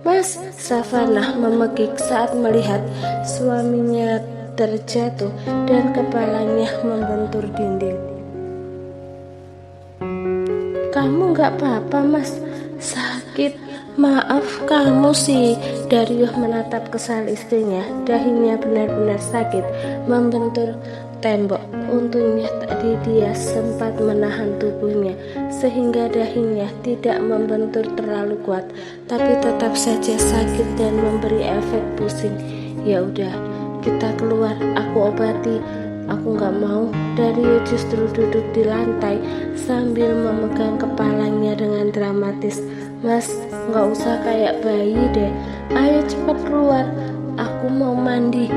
Mas, Savannah memekik saat melihat suaminya terjatuh dan kepalanya membentur dinding. Kamu nggak apa-apa, Mas? Sakit? Maaf, kamu sih. Dario menatap kesal istrinya. Dahinya benar-benar sakit, membentur tembok. Untungnya tadi dia sempat menahan tubuhnya sehingga dahinya tidak membentur terlalu kuat, tapi tetap saja sakit dan memberi efek pusing. Ya udah, kita keluar, aku obati. Aku nggak mau. Dario justru duduk di lantai sambil memegang kepalanya dengan dramatis. Mas, nggak usah kayak bayi deh. Ayo cepat keluar. Aku mau mandi.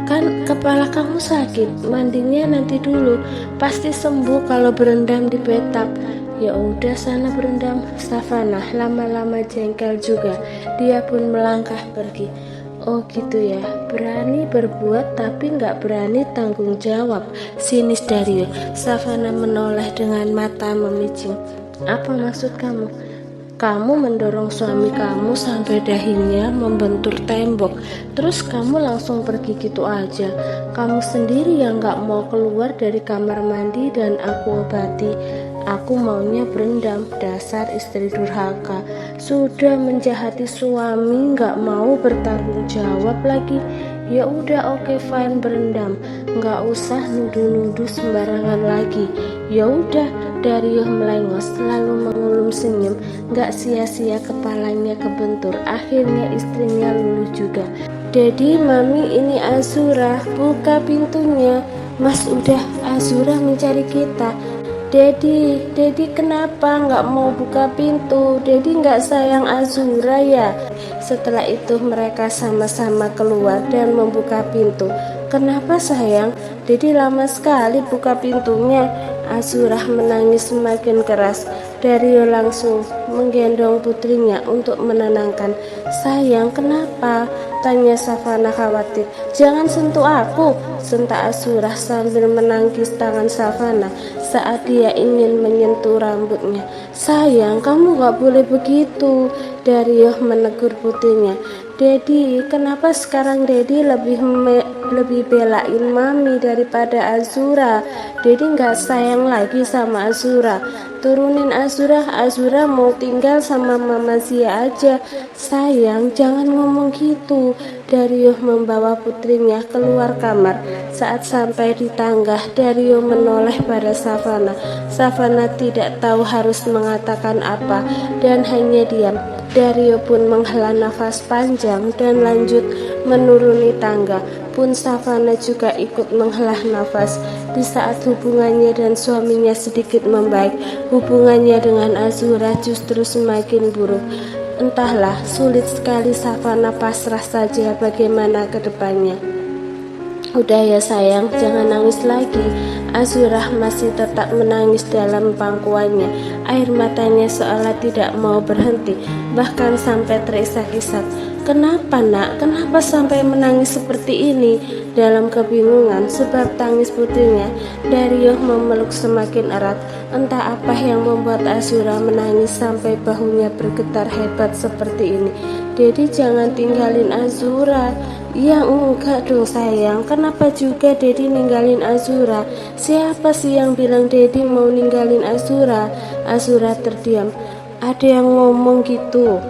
Kan kepala kamu sakit, mandinya nanti dulu. Pasti sembuh kalau berendam di bathtub. Ya udah sana berendam. Savannah lama-lama jengkel juga. Dia pun melangkah pergi. Oh gitu ya, berani berbuat tapi nggak berani tanggung jawab, sinis Dario. Savannah menoleh dengan mata memicing. Apa maksud kamu? Kamu mendorong suami kamu sampai dahinya membentur tembok, terus kamu langsung pergi gitu aja. Kamu sendiri yang gak mau keluar dari kamar mandi dan aku obati. Aku maunya berendam. Dasar istri durhaka. Sudah menjahati suami gak mau bertanggung jawab lagi. Ya udah, oke, fine, berendam. Gak usah nuduh-nuduh sembarangan lagi. Ya udah. Dario melengos lalu mengulum senyum. Gak sia-sia kepalanya kebentur. Akhirnya istrinya luluh juga. Dedi, mami, ini Azura, buka pintunya. Mas, udah, Azura mencari kita. Dedi kenapa nggak mau buka pintu? Dedi nggak sayang Azura ya? Setelah itu mereka sama-sama keluar dan membuka pintu. Kenapa sayang? Dedi lama sekali buka pintunya. Azura menangis semakin keras. Dario langsung menggendong putrinya untuk menenangkan. Sayang, kenapa? Tanya Savannah khawatir. Jangan sentuh aku, sentak Azura sambil menangkis tangan Savannah saat dia ingin menyentuh rambutnya. Sayang, kamu gak boleh begitu. Dario menegur putrinya. Dedi, kenapa sekarang Dedi lebih belain mami daripada Azura? Dedi gak sayang lagi sama Azura. Turunin Azura, Azura mau tinggal sama Mama Zia aja. Sayang, jangan ngomong gitu. Dario membawa putrinya keluar kamar. Saat sampai di tangga, Dario menoleh pada Savannah. Savannah tidak tahu harus mengatakan apa dan hanya diam. Dario pun menghela nafas panjang dan lanjut menuruni tangga. Pun Savannah juga ikut menghela nafas. Di saat hubungannya dan suaminya sedikit membaik, hubungannya dengan Azura justru semakin buruk. Entahlah, sulit sekali. Savannah pasrah saja bagaimana ke depannya. Udah ya sayang, jangan nangis lagi. Azura masih tetap menangis dalam pangkuannya. Air matanya seolah tidak mau berhenti, bahkan sampai terisak-isak. Kenapa nak? Kenapa sampai menangis seperti ini? Dalam kebingungan sebab tangis putrinya, Dario memeluk semakin erat. Entah apa yang membuat Azura menangis sampai bahunya bergetar hebat seperti ini. Dedi, jangan tinggalin Azura. Ya enggak dong sayang, kenapa juga Dedi ninggalin Azura? Siapa sih yang bilang Dedi mau ninggalin Azura? Azura terdiam. Ada yang ngomong gitu.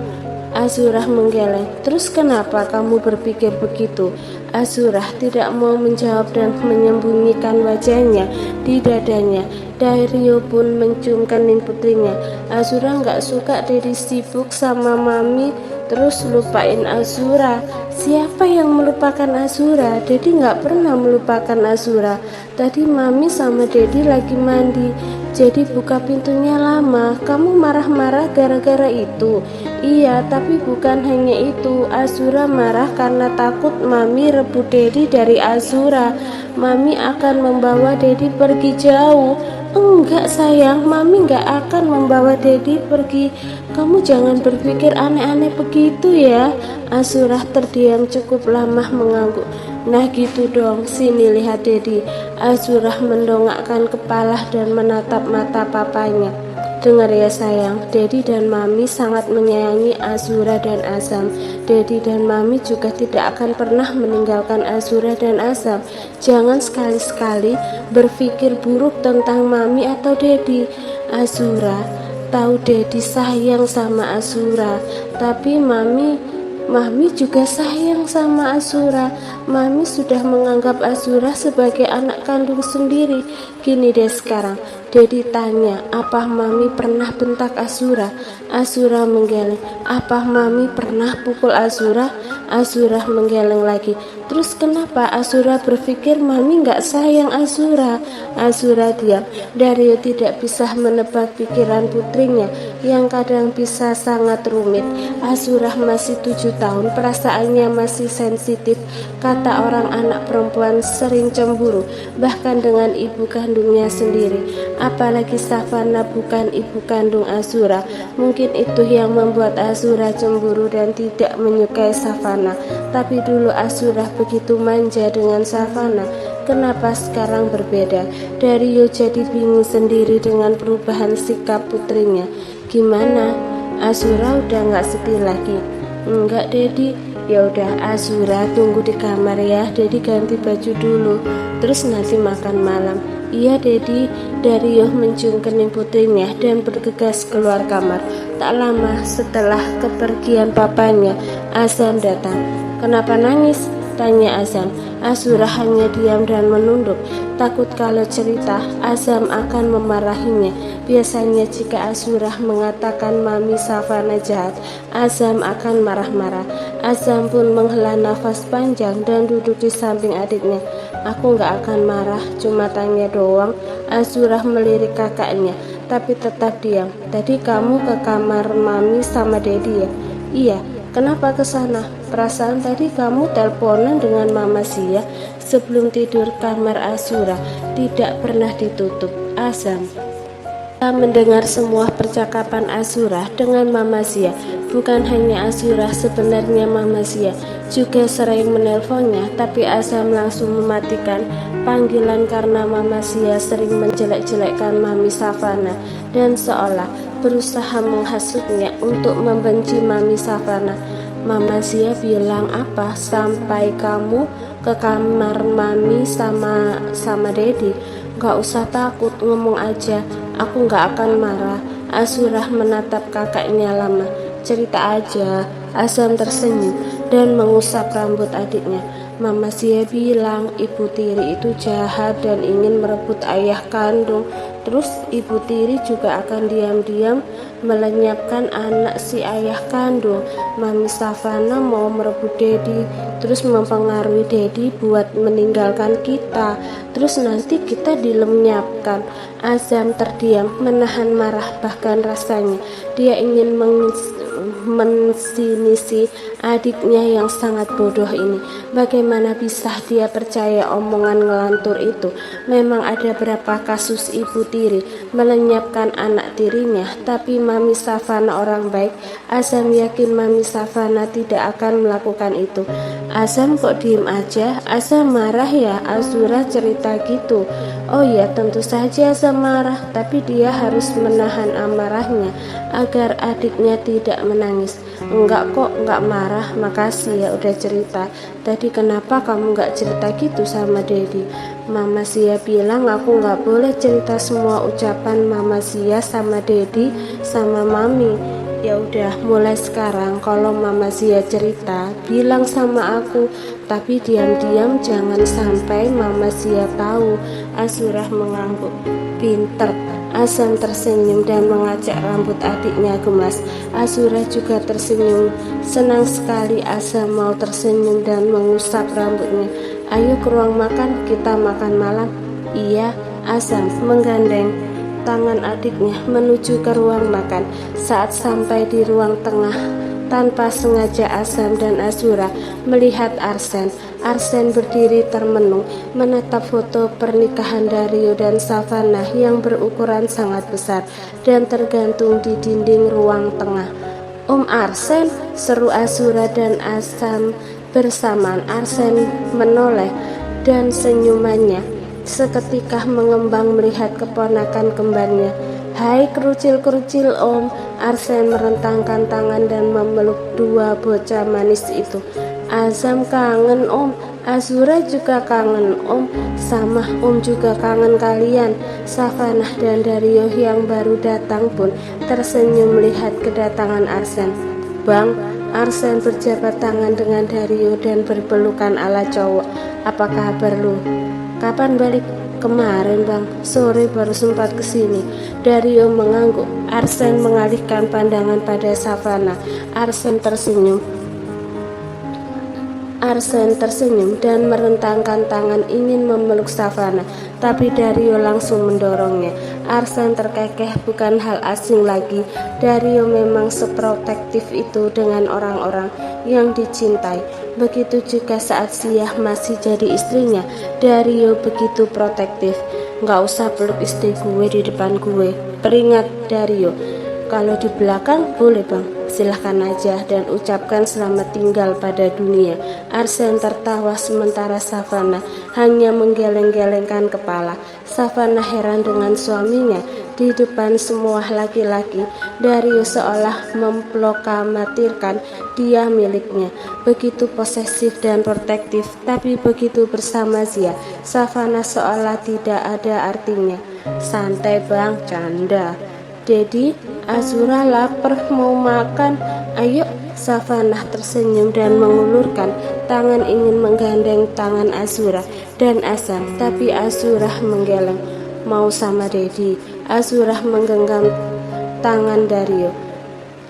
Azura menggeleng. Terus kenapa kamu berpikir begitu? Azura tidak mau menjawab dan menyembunyikan wajahnya di dadanya. Dario pun mencium kening putrinya. Azura nggak suka Dedi sibuk sama mami terus lupain Azura. Siapa yang melupakan Azura? Dedi nggak pernah melupakan Azura. Tadi mami sama Dedi lagi mandi, jadi buka pintunya lama. Kamu marah-marah gara-gara itu? Iya, tapi bukan hanya itu. Azura marah karena takut mami rebut Dedi dari Azura. Mami akan membawa Dedi pergi jauh. Enggak sayang, mami nggak akan membawa Dedi pergi. Kamu jangan berpikir aneh-aneh begitu ya. Azura terdiam cukup lama mengangguk. Nah gitu dong, sini lihat Dedi. Azura mendongakkan kepala dan menatap mata papanya. Dengar ya sayang, Dedi dan Mami sangat menyayangi Azura dan Azam. Dedi dan Mami juga tidak akan pernah meninggalkan Azura dan Azam. Jangan sekali-sekali berpikir buruk tentang Mami atau Dedi. Azura tahu Dedi sayang sama Azura, tapi Mami juga sayang sama Azura. Mami sudah menganggap Azura sebagai anak kandung sendiri. Gini deh sekarang, Dedi tanya, apa Mami pernah bentak Azura? Azura menggeleng. Apa Mami pernah pukul Azura? Azura menggeleng lagi. Terus kenapa Azura berpikir Mami nggak sayang Azura? Azura diam. Dario tidak bisa menebak pikiran putrinya yang kadang bisa sangat rumit. Azura masih 7 tahun, perasaannya masih sensitif. Kata orang, anak perempuan sering cemburu, bahkan dengan ibu kandungnya sendiri. Apalagi Savana bukan ibu kandung Azura. Mungkin itu yang membuat Azura cemburu dan tidak menyukai Savana. Tapi dulu Azura begitu manja dengan Savana. Kenapa sekarang berbeda? Dario jadi bingung sendiri dengan perubahan sikap putrinya. Gimana? Azura udah nggak sedih lagi? Enggak, Dedi. Ya udah, Azura tunggu di kamar ya. Dedi ganti baju dulu, terus nanti makan malam. Iya, Dedi. Dario mencium kening putrinya dan bergegas keluar kamar. Tak lama setelah kepergian papanya, Azam datang. Kenapa nangis? Tanya Azam. Azura hanya diam dan menunduk. Takut kalau cerita, Azam akan memarahinya. Biasanya jika Azura mengatakan Mami Savana jahat, Azam akan marah-marah. Azam pun menghela nafas panjang dan duduk di samping adiknya. Aku gak akan marah, cuma tanya doang. Azura melirik kakaknya, tapi tetap diam. Tadi kamu ke kamar Mami sama Dedi ya? Iya. Kenapa ke sana? Perasaan tadi kamu teleponan dengan Mama Sia sebelum tidur. Kamar Azura tidak pernah ditutup. Azam mendengar semua percakapan Azura dengan Mama Sia. Bukan hanya Azura, sebenarnya Mama Sia juga sering menelponnya, tapi Azam langsung mematikan panggilan karena Mama Sia sering menjelek-jelekkan Mami Savana dan seolah berusaha menghasutnya untuk membenci Mami Savana. Mama Sia bilang apa? Sampai kamu ke kamar Mami sama Dedi? Gak usah takut, ngomong aja. Aku gak akan marah. Azura menatap kakaknya lama. Cerita aja. Azam tersenyum dan mengusap rambut adiknya. Mama Sia bilang ibu tiri itu jahat dan ingin merebut ayah kandung. Terus ibu tiri juga akan diam-diam melenyapkan anak si ayah kandung. Mami Savana mau merebut Dedi, terus mempengaruhi Dedi buat meninggalkan kita. Terus nanti kita dilenyapkan. Azam terdiam, menahan marah, bahkan rasanya dia ingin mensinisi adiknya yang sangat bodoh ini. Bagaimana bisa dia percaya omongan ngelantur itu? Memang ada berapa kasus ibu tiri melenyapkan anak tirinya, tapi Mami Savana orang baik. Azam yakin Mami Savana tidak akan melakukan itu. Azam kok diem aja? Azam marah ya? Azura cerita gitu. Oh ya, tentu saja Azam marah, tapi dia harus menahan amarahnya agar adiknya tidak menangis. Enggak kok, enggak marah. Makasih ya udah cerita. Tadi kenapa kamu enggak cerita gitu sama Dedi? Mama Sia bilang aku enggak boleh cerita semua ucapan Mama Sia sama Dedi sama Mami. Ya udah, mulai sekarang kalau Mama Sia cerita bilang sama aku, tapi diam-diam, jangan sampai Mama Sia tahu. Azura mengangguk. Pinter. Azam tersenyum dan mengacak rambut adiknya gemas. Azura juga tersenyum. Senang sekali Azam mau tersenyum dan mengusap rambutnya. Ayo ke ruang makan, kita makan malam. Iya. Azam menggandeng tangan adiknya menuju ke ruang makan. Saat sampai di ruang tengah, tanpa sengaja Azam dan Azura melihat Arsen. Arsen berdiri termenung menatap foto pernikahan Dario dan Savana yang berukuran sangat besar dan tergantung di dinding ruang tengah. Om Arsen, seru Azura dan Azam bersamaan. Arsen menoleh dan senyumannya seketika mengembang melihat keponakan kembarnya. Hai kerucil-kerucil om. Arsen merentangkan tangan dan memeluk dua bocah manis itu. Azam kangen om, Azura juga kangen om, sama om juga kangen kalian. Savanah dan Dario yang baru datang pun tersenyum melihat kedatangan Arsen. Bang, Arsen berjabat tangan dengan Dario dan berpelukan ala cowok. Apa kabar lu? Kapan balik? Kemarin bang, sore baru sempat kesini. Dario mengangguk. Arsen mengalihkan pandangan pada Savanah. Arsen tersenyum dan merentangkan tangan ingin memeluk Savanah, tapi Dario langsung mendorongnya. Arsen terkekeh, bukan hal asing lagi. Dario memang seprotektif itu dengan orang-orang yang dicintai. Begitu juga saat Siah masih jadi istrinya, Dario begitu protektif. Nggak usah peluk istri gue di depan gue, peringat Dario. Kalau di belakang boleh bang, silahkan aja dan ucapkan selamat tinggal pada dunia. Arsen tertawa sementara Savanah hanya menggeleng-gelengkan kepala. Savanah heran dengan suaminya. Di depan semua laki-laki, Dario seolah memproklamatirkan dia miliknya. Begitu posesif dan protektif, tapi begitu bersama Zia, Savanah seolah tidak ada artinya. Santai bang, canda. Dedi, Azura lapar mau makan. Ayo. Savanah tersenyum dan mengulurkan tangan ingin menggandeng tangan Azura dan Azam, tapi Azura menggeleng. Mau sama Dedi. Azura menggenggam tangan Dario.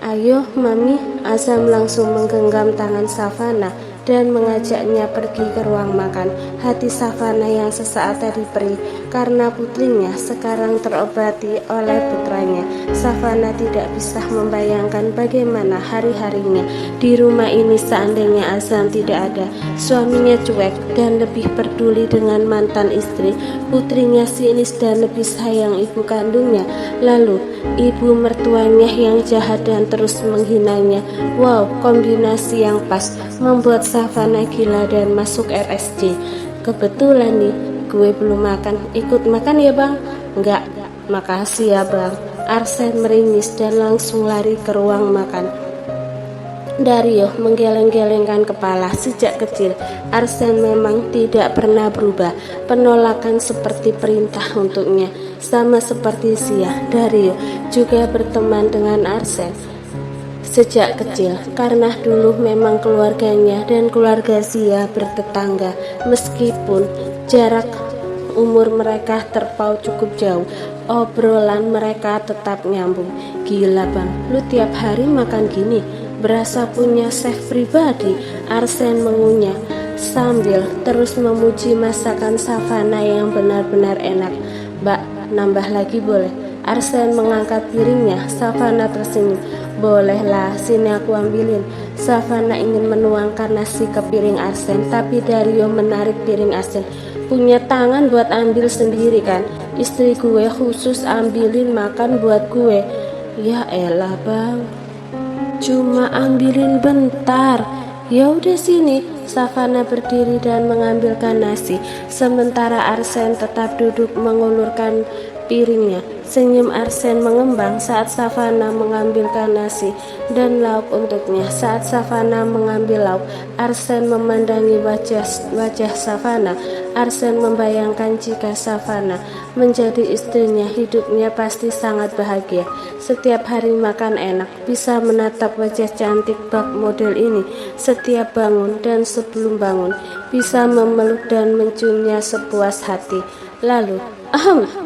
Ayo mami. Azam langsung menggenggam tangan Savanah dan mengajaknya pergi ke ruang makan. Hati Savanah yang sesaat tadi perih karena putrinya sekarang terobati oleh putranya. Savanah tidak bisa membayangkan bagaimana hari-harinya di rumah ini seandainya Azam tidak ada. Suaminya cuek dan lebih peduli dengan mantan istri. Putrinya sinis dan lebih sayang ibu kandungnya. Lalu ibu mertuanya yang jahat dan terus menghinanya. Wow, kombinasi yang pas membuat Savanah gila dan masuk RSC. Kebetulan nih, gue belum makan. Ikut makan ya bang? Enggak, makasih ya bang. Arsen meringis dan langsung lari ke ruang makan. Dario menggeleng-gelengkan kepala. Sejak kecil, Arsen memang tidak pernah berubah. Penolakan seperti perintah untuknya. Sama seperti Zia, Dario juga berteman dengan Arsen sejak kecil, karena dulu memang keluarganya dan keluarga Zia bertetangga. Meskipun jarak umur mereka terpaut cukup jauh, obrolan mereka tetap nyambung. Gila bang, lu tiap hari makan gini? Berasa punya chef pribadi. Arsen mengunyah sambil terus memuji masakan Savanah yang benar-benar enak. Mbak, nambah lagi boleh? Arsen mengangkat piringnya. Savanah tersenyum. Bolehlah, sini aku ambilin. Savanah ingin menuangkan nasi ke piring Arsen, tapi Dario menarik piring Arsen. Punya tangan buat ambil sendiri kan? Istri gue khusus ambilin makan buat gue. Ya elah bang, cuma ambilin bentar. Ya udah sini. Savanah berdiri dan mengambilkan nasi, sementara Arsen tetap duduk mengulurkan piringnya. Senyum Arsen mengembang saat Savanah mengambilkan nasi dan lauk untuknya. Saat Savanah mengambil lauk, Arsen memandangi wajah Savanah. Arsen membayangkan jika Savanah menjadi istrinya, hidupnya pasti sangat bahagia. Setiap hari makan enak, bisa menatap wajah cantik bak model ini setiap bangun dan sebelum bangun, bisa memeluk dan menciumnya sepuas hati. Lalu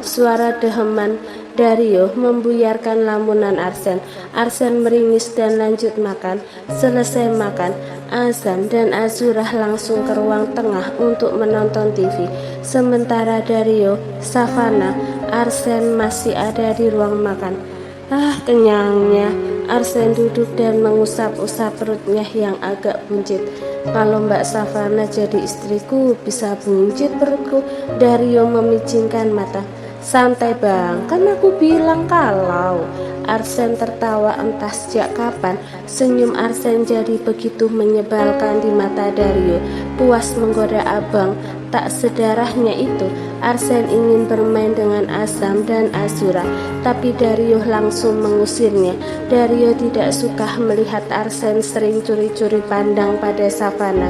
suara deheman Dario membuyarkan lamunan Arsen. Arsen meringis dan lanjut makan. Selesai makan, Azam dan Azura langsung ke ruang tengah untuk menonton TV. Sementara Dario, Savanah, Arsen masih ada di ruang makan. Kenyangnya. Arsen duduk dan mengusap-usap perutnya yang agak buncit. Kalau Mbak Savanah jadi istriku, bisa buncit perutku. Dario memicingkan mata. Santai bang, kan aku bilang kalau. Arsen tertawa entah sejak kapan. Senyum Arsen jadi begitu menyebalkan di mata Dario. Puas menggoda abang, tak sedarahnya itu, Arsen ingin bermain dengan Azam dan Azura, tapi Dario langsung mengusirnya. Dario tidak suka melihat Arsen sering curi-curi pandang pada Savana.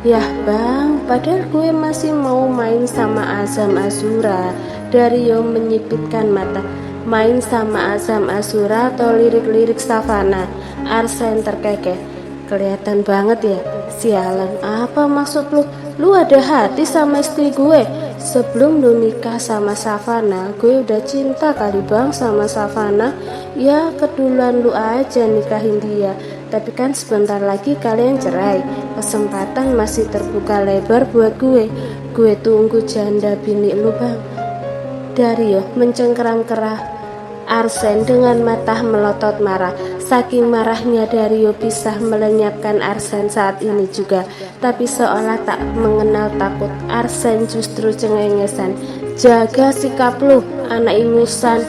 Yah bang, padahal gue masih mau main sama Azam Azura. Dario menyipitkan mata. Main sama Azam Azura atau lirik-lirik Savana? Arsen terkekeh. Kelihatan banget ya. Sialan, apa maksud lu? Lu ada hati sama istri gue. Sebelum lu nikah sama Savana, gue udah cinta kali bang sama Savana. Ya keduluan lu aja nikahin dia. Tapi kan sebentar lagi kalian cerai. Kesempatan masih terbuka lebar buat gue. Gue tunggu janda bini lu bang. Dario mencengkeram kerah Arsen dengan mata melotot marah. Saking marahnya Dario bisa melenyapkan Arsen saat ini juga. Tapi seolah tak mengenal takut, Arsen justru cengengesan. Jaga sikap lu, anak ingusan.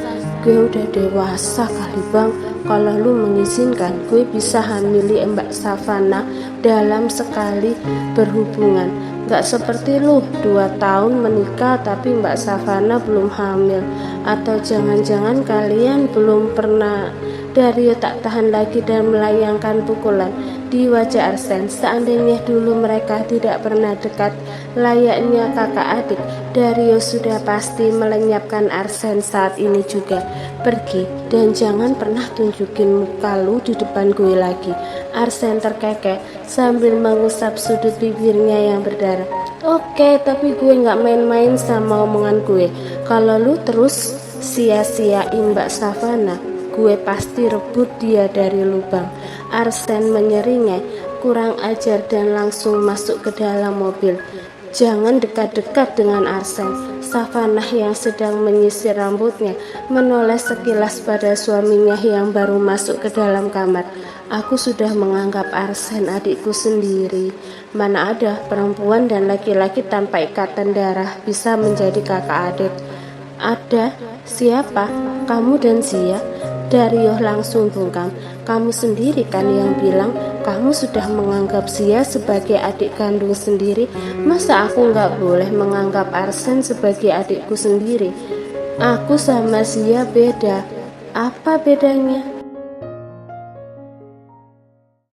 Gue udah dewasa kali bang. Kalau lu mengizinkan, gue bisa hamili Mbak Savana dalam sekali berhubungan. Gak seperti lu 2 tahun menikah tapi Mbak Savana belum hamil. Atau jangan-jangan kalian belum pernah. Dario tak tahan lagi dan melayangkan pukulan di wajah Arsen. Seandainya dulu mereka tidak pernah dekat layaknya kakak adik, Dario sudah pasti melenyapkan Arsen saat ini juga. Pergi dan jangan pernah tunjukin muka lu di depan gue lagi. Arsen terkekeh sambil mengusap sudut bibirnya yang berdarah. Oke, tapi gue gak main-main sama omongan gue. Kalau lu terus sia-siain Mbak Savana, gue pasti rebut dia dari lubang. Arsen menyeringai, kurang ajar dan langsung masuk ke dalam mobil. Jangan dekat-dekat dengan Arsen. Savana yang sedang menyisir rambutnya menoleh sekilas pada suaminya yang baru masuk ke dalam kamar. Aku sudah menganggap Arsen adikku sendiri. Mana ada perempuan dan laki-laki tanpa ikatan darah bisa menjadi kakak adik. Ada? Siapa? Kamu dan Zia? Dario langsung bungkam. Kamu sendiri kan yang bilang kamu sudah menganggap Zia sebagai adik kandung sendiri. Masa aku nggak boleh menganggap Arsen sebagai adikku sendiri? Aku sama Zia beda. Apa bedanya?